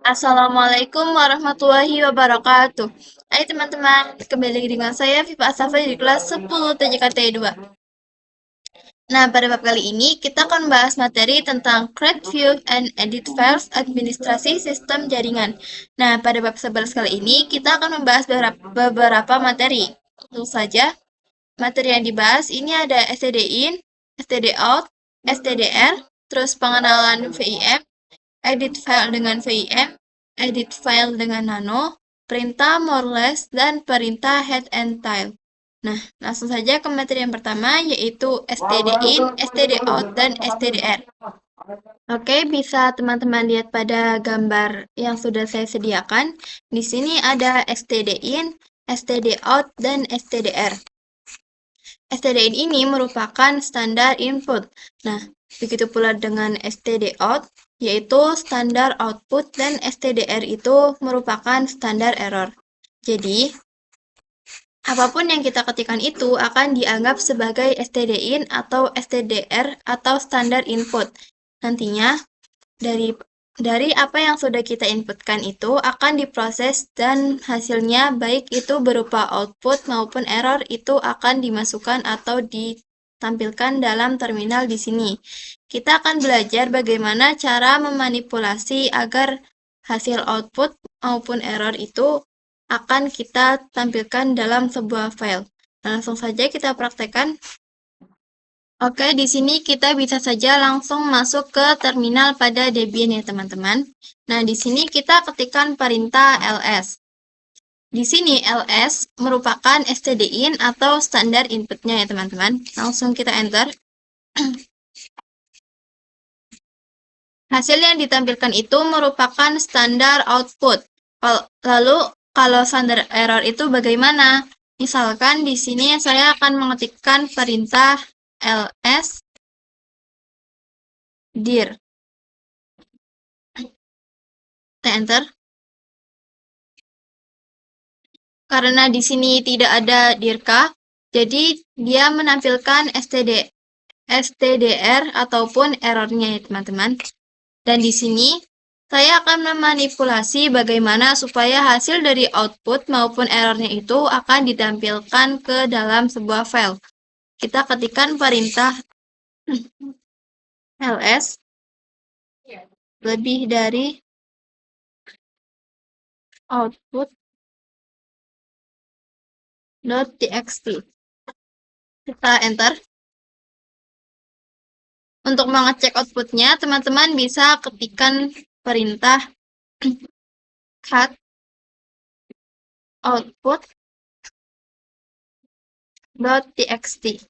Assalamualaikum warahmatullahi wabarakatuh. Hai teman-teman, kembali lagi dengan saya Viva Asafa di kelas 10 TJKT 2. Nah, pada bab kali ini kita akan membahas materi tentang Create, View, and Edit Files Administrasi Sistem Jaringan. Nah, pada bab 11 kali ini kita akan membahas beberapa materi. Tentu saja, materi yang dibahas ini ada std in, std out, stdr, terus pengenalan VIM, edit file dengan VIM, edit file dengan nano, perintah more less, dan perintah head and tail. Nah, langsung saja ke materi yang pertama, yaitu std in, std out, dan stdr. Oke, bisa teman-teman lihat pada gambar yang sudah saya sediakan. Di sini ada std in, std out, dan stdr. std in ini merupakan standar input. Nah, begitu pula dengan std out, yaitu standar output, dan stdr itu merupakan standar error. Jadi, apapun yang kita ketikkan itu akan dianggap sebagai std in atau stdr atau standar input. Nantinya, dari apa yang sudah kita inputkan itu akan diproses dan hasilnya baik itu berupa output maupun error itu akan dimasukkan atau ditampilkan dalam terminal di sini. Kita akan belajar bagaimana cara memanipulasi agar hasil output maupun error itu akan kita tampilkan dalam sebuah file. Langsung saja kita praktekkan. Oke, di sini kita bisa saja langsung masuk ke terminal pada Debian ya teman-teman. Nah, di sini kita ketikkan perintah ls. Di sini ls merupakan std in atau standar inputnya ya teman-teman. Langsung kita enter. Hasil yang ditampilkan itu merupakan standar output. Lalu, kalau standar error itu bagaimana? Misalkan di sini saya akan mengetikkan perintah ls dir. Kita enter. Karena di sini tidak ada dirka, jadi dia menampilkan stdr ataupun errornya ya teman-teman. Dan di sini saya akan memanipulasi bagaimana supaya hasil dari output maupun errornya itu akan ditampilkan ke dalam sebuah file. Kita ketikkan perintah ls lebih dari output.txt. Kita enter. Untuk mengecek outputnya, teman-teman bisa ketikkan perintah cut output.txt.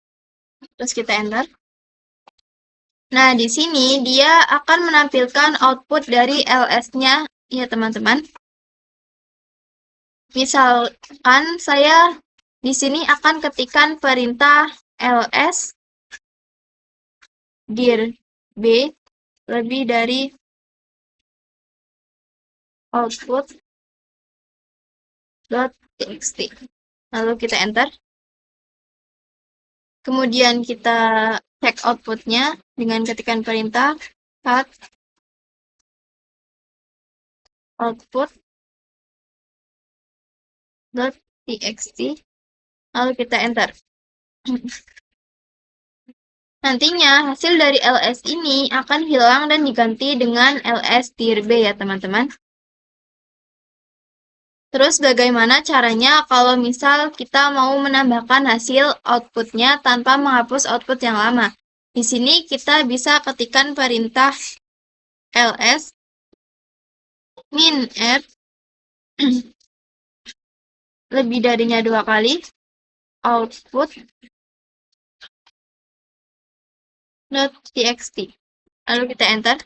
Terus kita enter. Nah, di sini dia akan menampilkan output dari ls-nya ya teman-teman. Misalkan saya di sini akan ketikkan perintah ls dir b lebih dari output.txt. Lalu kita enter. Kemudian kita cek outputnya dengan ketikan perintah cut output.txt. Lalu kita enter. Nantinya hasil dari ls ini akan hilang dan diganti dengan ls dir b ya teman-teman. Terus bagaimana caranya kalau misal kita mau menambahkan hasil outputnya tanpa menghapus output yang lama? Di sini kita bisa ketikkan perintah ls min r lebih darinya 2 kali output.txt. Lalu kita enter.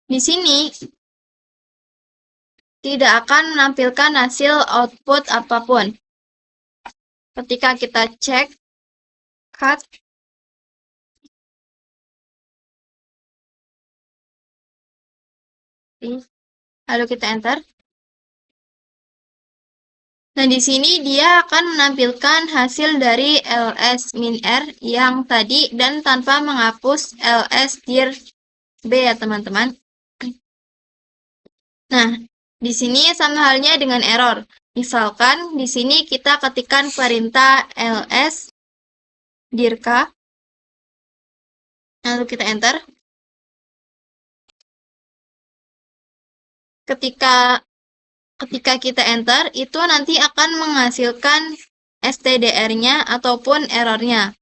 Di sini tidak akan menampilkan hasil output apapun. Ketika kita cek cut lalu kita enter. Nah, di sini dia akan menampilkan hasil dari ls min r yang tadi dan tanpa menghapus ls dir b ya teman-teman. Nah, di sini sama halnya dengan error. Misalkan di sini kita ketikkan perintah ls dirka, lalu kita enter. Ketika kita enter, itu nanti akan menghasilkan stdr-nya ataupun errornya.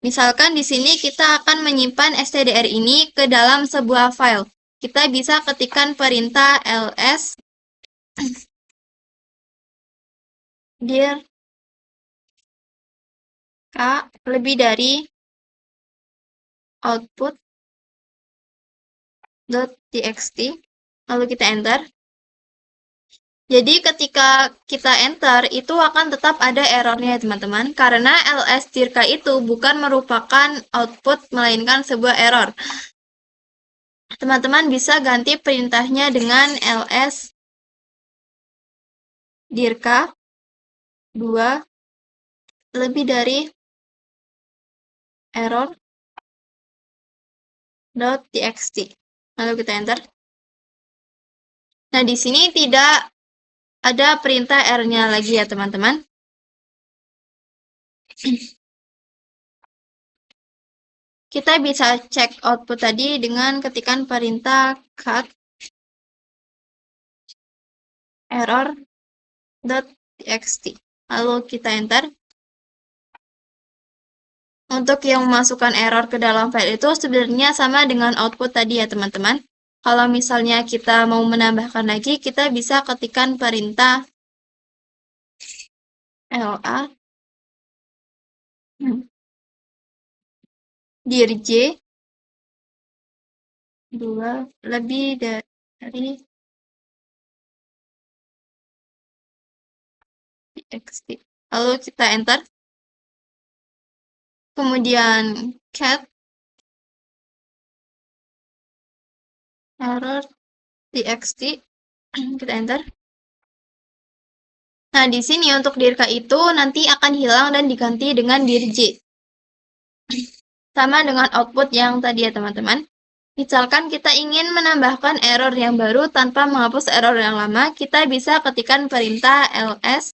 Misalkan di sini kita akan menyimpan stdr ini ke dalam sebuah file. Kita bisa ketikkan perintah ls dir k lebih dari output.txt, lalu kita enter. Jadi ketika kita enter, itu akan tetap ada errornya teman-teman, karena ls dirka itu bukan merupakan output, melainkan sebuah error. Teman-teman bisa ganti perintahnya dengan ls dirka 2 lebih dari error.txt. Lalu kita enter. Nah, di sini tidak ada perintah R-nya lagi ya, teman-teman. Kita bisa cek output tadi dengan ketikan perintah cut error.txt. Lalu kita enter. Untuk yang memasukkan error ke dalam file itu sebenarnya sama dengan output tadi ya, teman-teman. Kalau misalnya kita mau menambahkan lagi, kita bisa ketikkan perintah la dirj 2 lebih dari txt. Lalu kita enter. Kemudian cat error.txt. Kita enter. Nah, di sini untuk dirka itu nanti akan hilang dan diganti dengan dirj. Sama dengan output yang tadi ya, teman-teman. Misalkan kita ingin menambahkan error yang baru tanpa menghapus error yang lama, kita bisa ketikkan perintah ls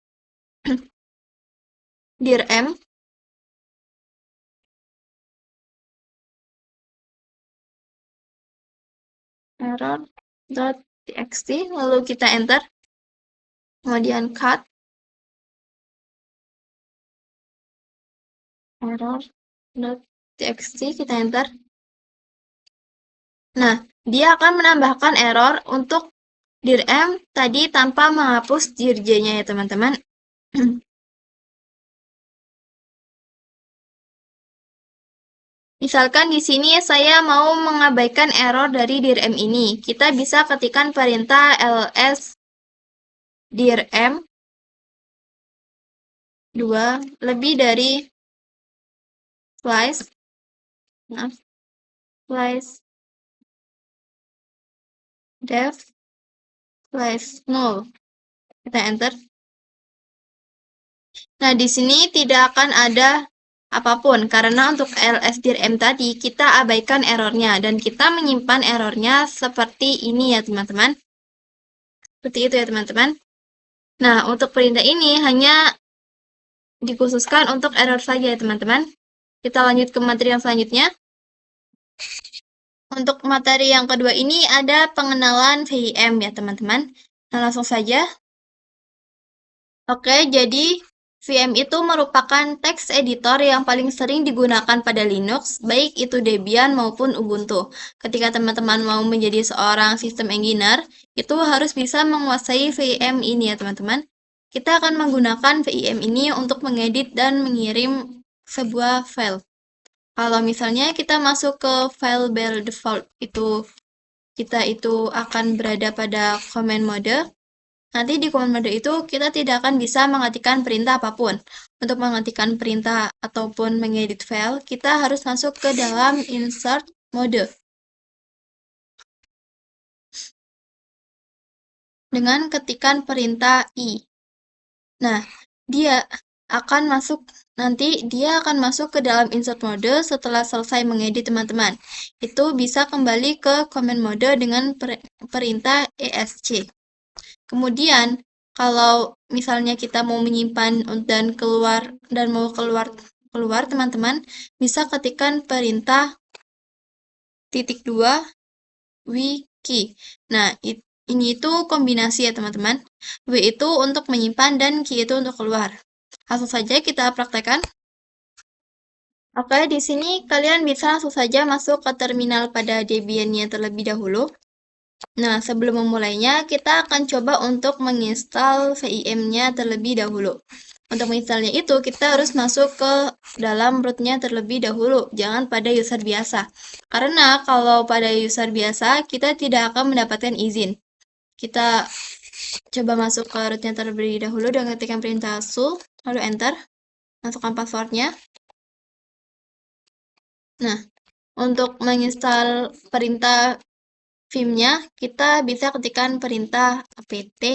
dirm error.txt, lalu kita enter. Kemudian cut error.txt, kita enter. Nah, dia akan menambahkan error untuk dirm tadi tanpa menghapus dirj-nya ya, teman-teman. Misalkan di sini saya mau mengabaikan error dari dirm ini. Kita bisa ketikkan perintah ls dirm 2 lebih dari slice def null. Kita enter. Nah, di sini tidak akan ada apapun, karena untuk lsdirm tadi kita abaikan errornya, dan kita menyimpan errornya seperti ini ya, teman-teman. Seperti itu ya, teman-teman. Nah, untuk perintah ini hanya dikhususkan untuk error saja ya, teman-teman. Kita lanjut ke materi yang selanjutnya. Untuk materi yang kedua ini ada pengenalan VIM ya, teman-teman. Nah, langsung saja. Oke, jadi VM itu merupakan text editor yang paling sering digunakan pada Linux, baik itu Debian maupun Ubuntu. Ketika teman-teman mau menjadi seorang system engineer, itu harus bisa menguasai VM ini ya, teman-teman. Kita akan menggunakan VM ini untuk mengedit dan mengirim sebuah file. Kalau misalnya kita masuk ke file by default kita itu akan berada pada command mode. Nanti di command mode itu kita tidak akan bisa mengetikkan perintah apapun. Untuk mengetikkan perintah ataupun mengedit file, kita harus masuk ke dalam insert mode. Dengan ketikan perintah i. Nah, akan masuk dia akan masuk ke dalam insert mode setelah selesai mengedit teman-teman. Itu bisa kembali ke command mode dengan perintah esc. Kemudian kalau misalnya kita mau menyimpan dan mau keluar teman-teman bisa ketikkan perintah *2 wiki. Nah, ini itu kombinasi ya teman-teman. W itu untuk menyimpan dan key itu untuk keluar. Langsung saja kita praktekkan. Oke, di sini kalian bisa langsung saja masuk ke terminal pada Debian-nya terlebih dahulu. Nah, sebelum memulainya, kita akan coba untuk menginstal vim-nya terlebih dahulu. Untuk menginstalnya itu, kita harus masuk ke dalam root-nya terlebih dahulu, jangan pada user biasa. Karena kalau pada user biasa, kita tidak akan mendapatkan izin. Kita coba masuk ke root-nya terlebih dahulu dan ketikkan perintah su, lalu enter. Masukkan passwordnya. Nah, untuk menginstal perintah vim-nya, kita bisa ketikkan perintah apt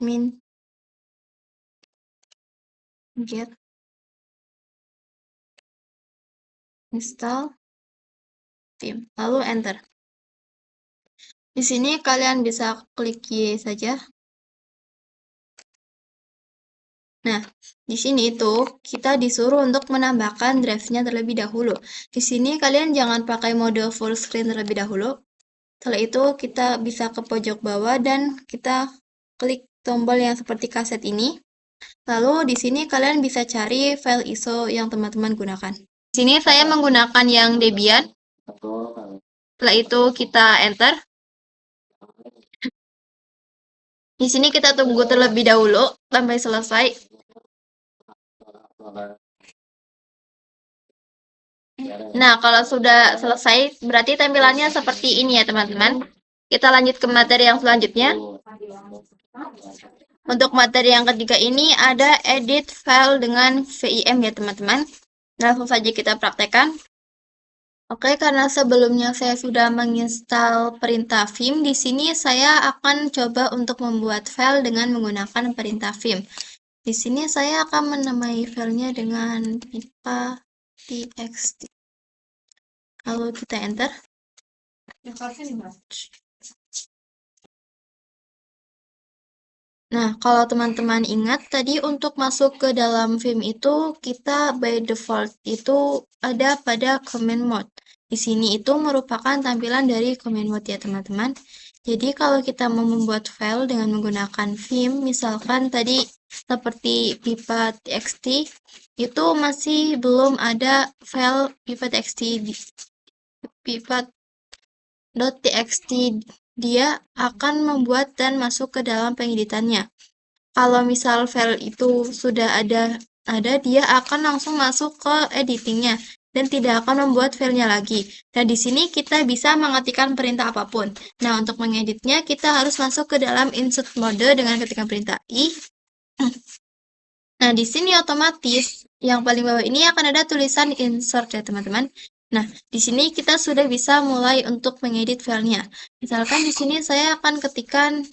min get install vim, lalu enter. Di sini kalian bisa klik Y saja. Nah, di sini itu kita disuruh untuk menambahkan drive-nya terlebih dahulu. Di sini kalian jangan pakai mode full screen terlebih dahulu. Setelah itu kita bisa ke pojok bawah dan kita klik tombol yang seperti kaset ini. Lalu di sini kalian bisa cari file ISO yang teman-teman gunakan. Di sini saya menggunakan yang Debian. Setelah itu kita enter. Di sini kita tunggu terlebih dahulu sampai selesai. Nah, kalau sudah selesai, berarti tampilannya seperti ini ya teman-teman. Kita lanjut ke materi yang selanjutnya. Untuk materi yang ketiga ini ada edit file dengan vim ya teman-teman. Langsung saja kita praktekkan. Oke, karena sebelumnya saya sudah menginstal perintah vim, di sini saya akan coba untuk membuat file dengan menggunakan perintah vim. Di sini saya akan menamai filenya dengan pipa.txt. Lalu kita enter. Nah, kalau teman-teman ingat, tadi untuk masuk ke dalam vim itu, kita by default itu ada pada command mode. Di sini itu merupakan tampilan dari command mode ya teman-teman. Jadi kalau kita mau membuat file dengan menggunakan vim, misalkan tadi seperti pipa.txt, itu masih belum ada file pipa.txt, dia akan membuat dan masuk ke dalam pengeditannya. Kalau misal file itu sudah ada, dia akan langsung masuk ke editingnya dan tidak akan membuat filenya lagi. Nah, di sini kita bisa mengetikkan perintah apapun. Nah, untuk mengeditnya kita harus masuk ke dalam insert mode dengan ketikkan perintah i. Nah, di sini otomatis yang paling bawah ini akan ada tulisan insert ya, teman-teman. Nah, di sini kita sudah bisa mulai untuk mengedit filenya. Misalkan di sini saya akan ketikkan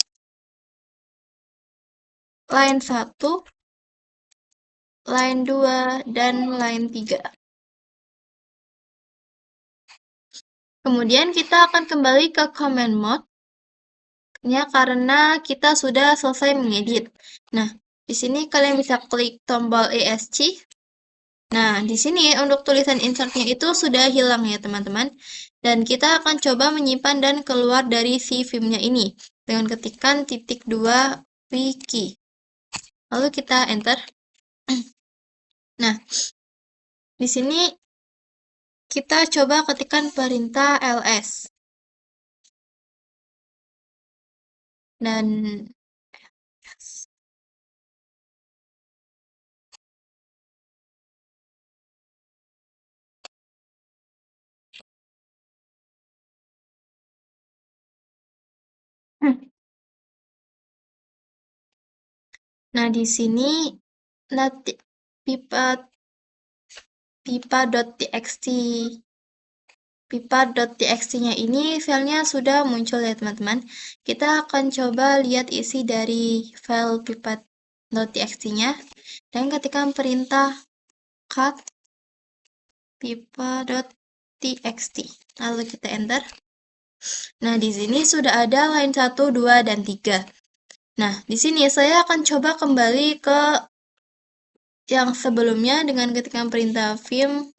line 1, line 2, dan line 3. Kemudian kita akan kembali ke command mode ya karena kita sudah selesai mengedit. Nah, di sini kalian bisa klik tombol ESC. Nah, di sini untuk tulisan insertnya itu sudah hilang ya teman-teman. Dan kita akan coba menyimpan dan keluar dari si vim-nya ini dengan ketikkan *2 wiki. Lalu kita enter. Nah, di sini kita coba ketikkan perintah ls. Dan nah, di sini nanti pipa.txt-nya ini filenya sudah muncul ya teman-teman. Kita akan coba lihat isi dari file pipa pipa.txt-nya dan ketikkan perintah cut pipa.txt. Lalu kita enter. Nah, di sini sudah ada line 1, 2, dan 3. Nah, di sini saya akan coba kembali ke yang sebelumnya dengan ketikkan perintah vim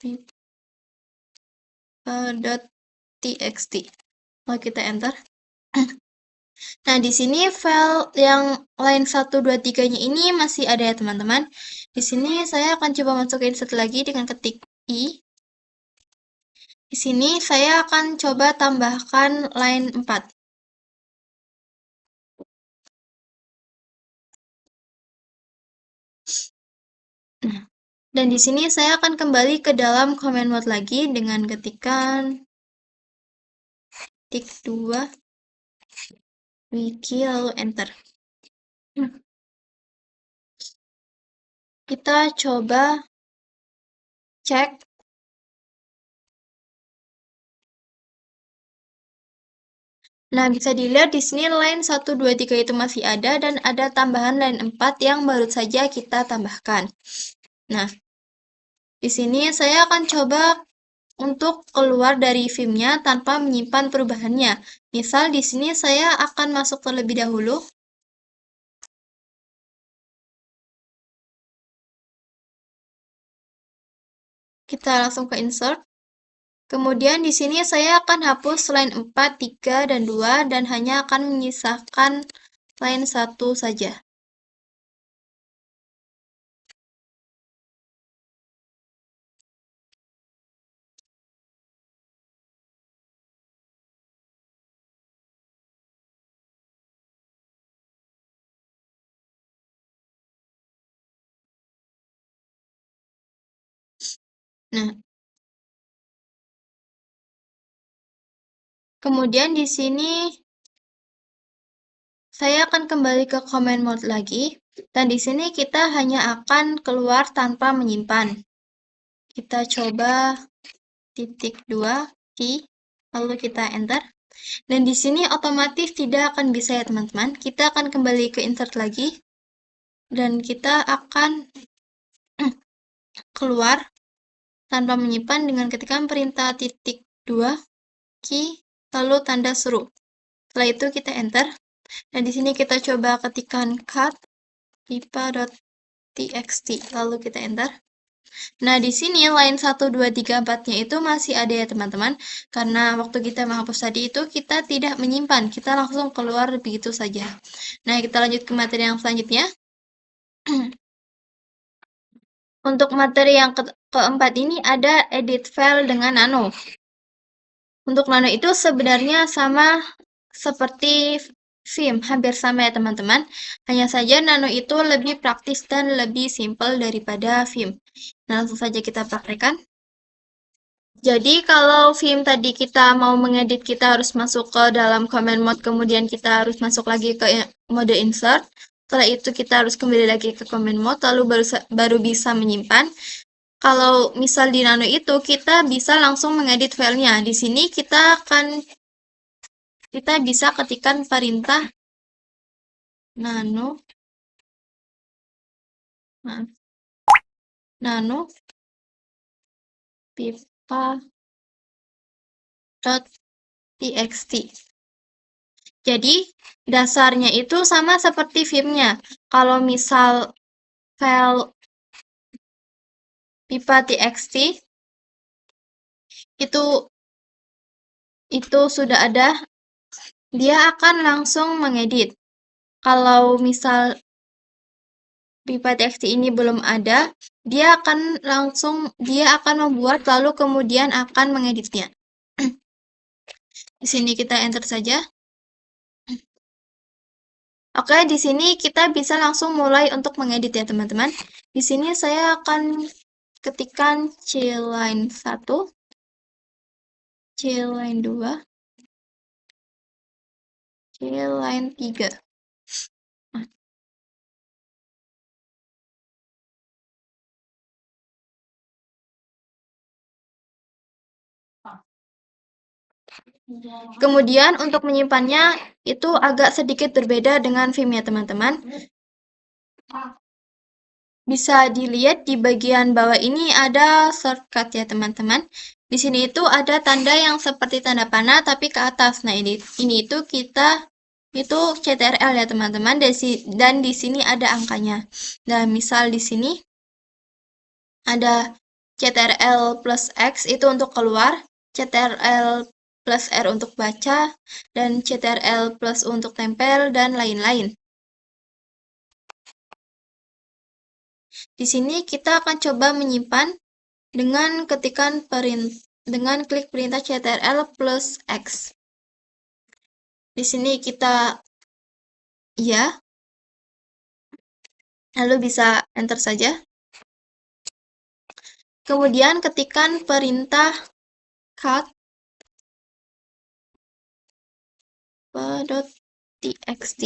pipa.txt. Lalu kita enter. Nah, di sini file yang line 1, 2, 3-nya ini masih ada ya, teman-teman. Di sini saya akan coba masukin satu lagi dengan ketik i. Di sini saya akan coba tambahkan line 4. Nah, dan di sini saya akan kembali ke dalam command mode lagi dengan ketikan tik 2 wiki lalu enter. Kita coba cek. Nah, bisa dilihat di sini line 1, 2, 3 itu masih ada dan ada tambahan line 4 yang baru saja kita tambahkan. Nah, di sini saya akan coba untuk keluar dari vim-nya tanpa menyimpan perubahannya. Misal di sini saya akan masuk terlebih dahulu. Kita langsung ke insert. Kemudian di sini saya akan hapus line 4, 3, dan 2 dan hanya akan menyisakan line 1 saja. Nah, kemudian di sini saya akan kembali ke command mode lagi, dan di sini kita hanya akan keluar tanpa menyimpan. Kita coba titik 2 key, lalu kita enter. Dan di sini otomatis tidak akan bisa ya teman-teman. Kita akan kembali ke insert lagi, dan kita akan keluar tanpa menyimpan dengan ketikan perintah titik 2 key, lalu tanda seru. Setelah itu kita enter. Dan di sini kita coba ketikkan cut pipa.txt, lalu kita enter. Nah, di sini line 1, 2, 3, 4-nya itu masih ada ya teman-teman. Karena waktu kita menghapus tadi itu kita tidak menyimpan, kita langsung keluar begitu saja. Nah, kita lanjut ke materi yang selanjutnya. Untuk materi yang keempat ini ada edit file dengan nano. Untuk nano itu sebenarnya sama seperti vim, hampir sama ya teman-teman. Hanya saja nano itu lebih praktis dan lebih simpel daripada vim. Nah, langsung saja kita praktekkan. Jadi kalau vim tadi kita mau mengedit, kita harus masuk ke dalam command mode, kemudian kita harus masuk lagi ke mode insert. Setelah itu kita harus kembali lagi ke command mode, lalu baru bisa menyimpan. Kalau misal di nano itu kita bisa langsung mengedit filenya. Di sini kita bisa ketikkan perintah nano pipa.txt. Jadi dasarnya itu sama seperti vim-nya. Kalau misal file pipa.txt itu sudah ada, dia akan langsung mengedit. Kalau misal pipa.txt ini belum ada, dia akan membuat lalu kemudian akan mengeditnya. Di sini kita enter saja. Oke, di sini kita bisa langsung mulai untuk mengedit ya teman-teman. Di sini saya akan ketikkan cline 1, cline 2, cline 3. Kemudian untuk menyimpannya itu agak sedikit berbeda dengan Vim ya teman-teman. Bisa dilihat di bagian bawah ini ada shortcut ya teman-teman. Di sini itu ada tanda yang seperti tanda panah tapi ke atas. Nah, ini itu kita itu CTRL ya teman-teman, dan di sini ada angkanya. Nah, misal di sini ada CTRL plus X itu untuk keluar, CTRL plus R untuk baca, dan CTRL plus untuk tempel, dan lain-lain. Di sini kita akan coba menyimpan dengan dengan klik perintah CTRL plus X. Di sini kita ya, lalu bisa enter saja. Kemudian ketikkan perintah cut .txt.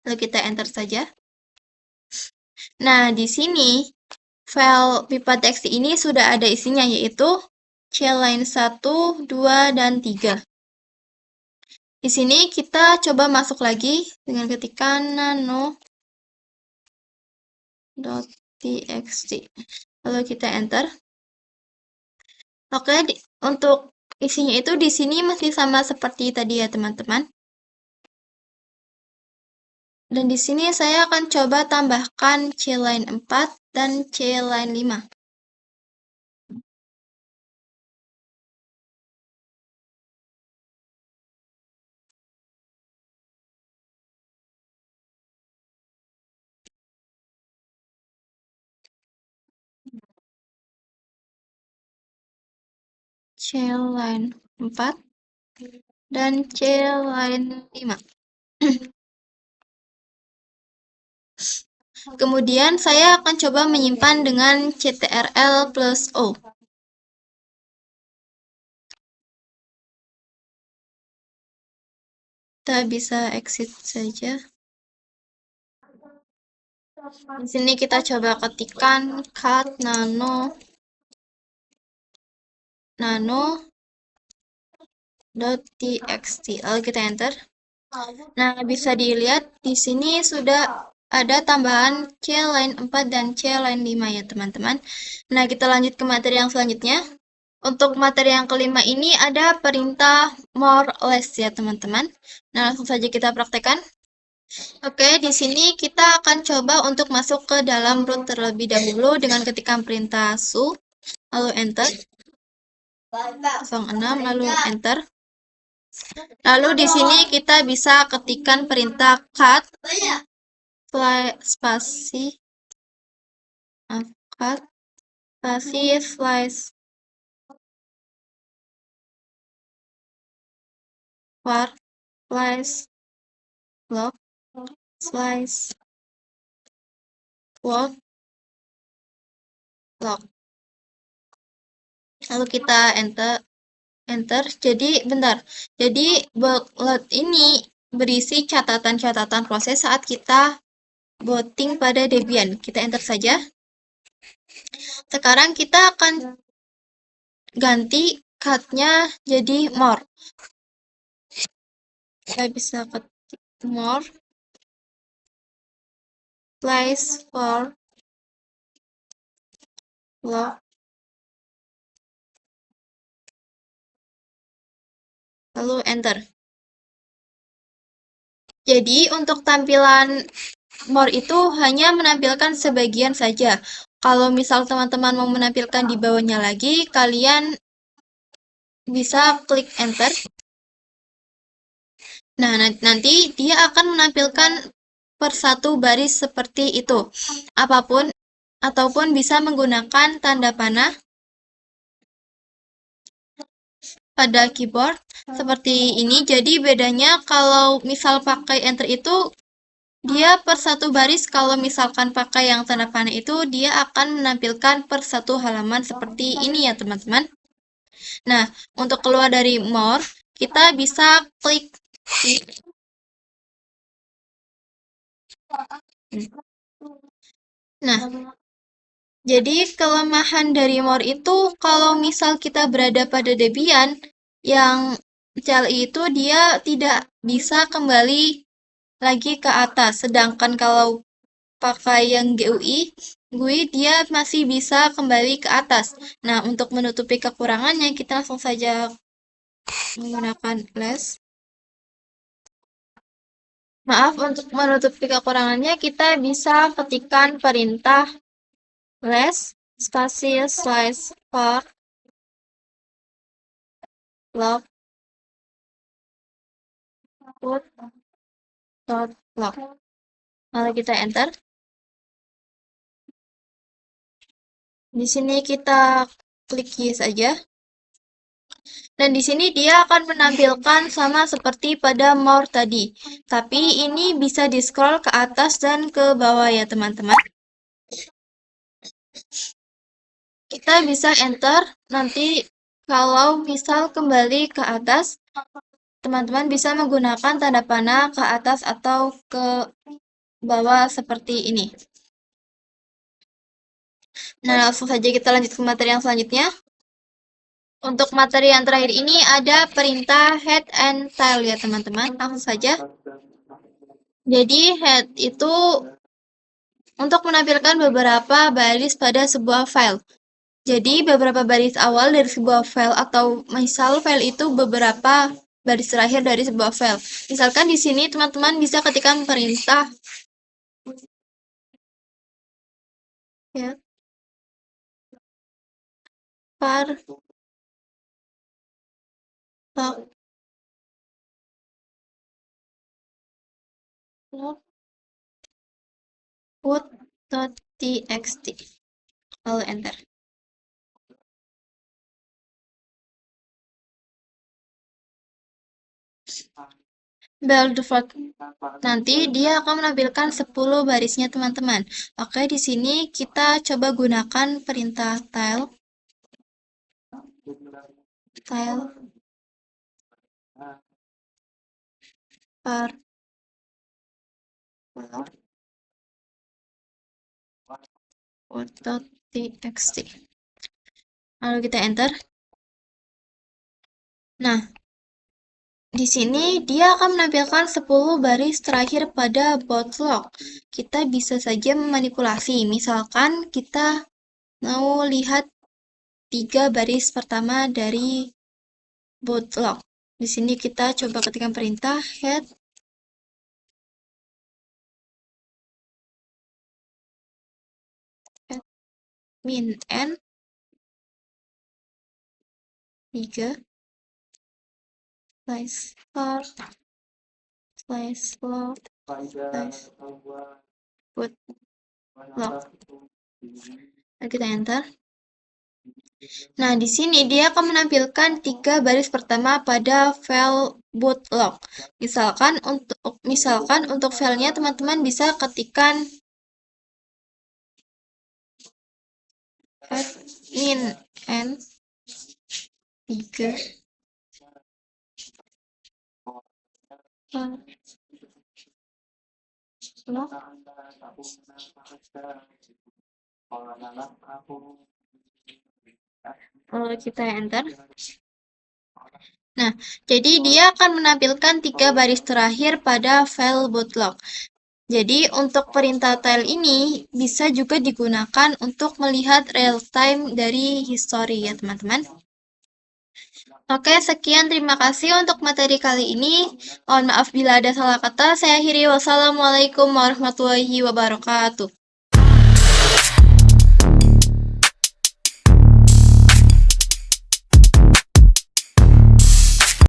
Lalu kita enter saja. Nah, di sini file pipa.txt ini sudah ada isinya, yaitu cline 1, 2, dan 3. Di sini kita coba masuk lagi dengan ketikan nano.txt. Lalu kita enter. Oke, untuk isinya itu di sini masih sama seperti tadi ya teman-teman. Dan di sini saya akan coba tambahkan cline 4 dan cline 5. Cline 4 dan cline 5. Kemudian saya akan coba menyimpan dengan CTRL plus O. Kita bisa exit saja. Di sini kita coba ketikkan cut nano.txt. Lalu kita enter. Nah, bisa dilihat di sini sudah ada tambahan cline 4 dan cline 5 ya teman-teman. Nah, kita lanjut ke materi yang selanjutnya. Untuk materi yang kelima ini ada perintah more less ya teman-teman. Nah, langsung saja kita praktekkan. Oke, di sini kita akan coba untuk masuk ke dalam root terlebih dahulu dengan ketikan perintah su, lalu enter. 06, lalu enter. Lalu di sini kita bisa ketikkan perintah cut spasi slice var slice block slice block block. Lalu kita enter. Jadi bentar. Jadi booklet ini berisi catatan-catatan proses saat kita booting pada Debian. Kita enter saja. Sekarang kita akan ganti cut-nya jadi more. Kita bisa ketik more slice for block. Lalu enter. Jadi untuk tampilan more itu hanya menampilkan sebagian saja. Kalau misal teman-teman mau menampilkan di bawahnya lagi, kalian bisa klik enter. Nah, nanti dia akan menampilkan per satu baris seperti itu. Ataupun bisa menggunakan tanda panah pada keyboard seperti ini. Jadi bedanya kalau misal pakai enter itu dia per satu baris, kalau misalkan pakai yang tanda panah itu dia akan menampilkan per satu halaman seperti ini ya teman-teman. Nah, untuk keluar dari more, kita bisa klik Nah, jadi kelemahan dari more itu kalau misal kita berada pada Debian, Yang CLI itu dia tidak bisa kembali lagi ke atas. Sedangkan kalau pakai yang GUI dia masih bisa kembali ke atas. Nah, untuk menutupi kekurangannya, kita langsung saja menggunakan less. Maaf, untuk menutupi kekurangannya, kita bisa ketikkan perintah less spasi slice var log put dot log. Lalu kita enter. Di sini kita klik yes aja. Dan di sini dia akan menampilkan sama seperti pada more tadi. Tapi ini bisa di-scroll ke atas dan ke bawah ya teman-teman. Kita bisa enter, nanti kalau misal kembali ke atas, teman-teman bisa menggunakan tanda panah ke atas atau ke bawah seperti ini. Nah, langsung saja kita lanjut ke materi yang selanjutnya. Untuk materi yang terakhir ini ada perintah head and tail ya teman-teman. Langsung saja. Jadi head itu untuk menampilkan beberapa baris pada sebuah file. Jadi beberapa baris awal dari sebuah file atau misal file itu beberapa baris terakhir dari sebuah file. Misalkan di sini teman-teman bisa ketikkan perintah ya var put.txt, lalu enter. Bell default nanti dia akan menampilkan 10 barisnya teman-teman. Oke, di sini kita coba gunakan perintah tile var put.txt. Lalu kita enter. Nah, di sini dia akan menampilkan 10 baris terakhir pada botlog. Kita bisa saja memanipulasi. Misalkan kita mau lihat 3 baris pertama dari botlog. Di sini kita coba ketikkan perintah head min n 3 slice var slice log slice put log. Dan kita enter. Nah, di sini dia akan menampilkan 3 baris pertama pada file bootlog. Misalkan untuk filenya teman-teman bisa ketikkan min n 3 log. Lalu kita enter. Nah, jadi dia akan menampilkan 3 baris terakhir pada file bootlog. Jadi untuk perintah tile ini bisa juga digunakan untuk melihat real time dari history ya teman-teman. Oke, sekian, terima kasih untuk materi kali ini. Mohon maaf bila ada salah kata. Saya akhiri, wassalamualaikum warahmatullahi wabarakatuh.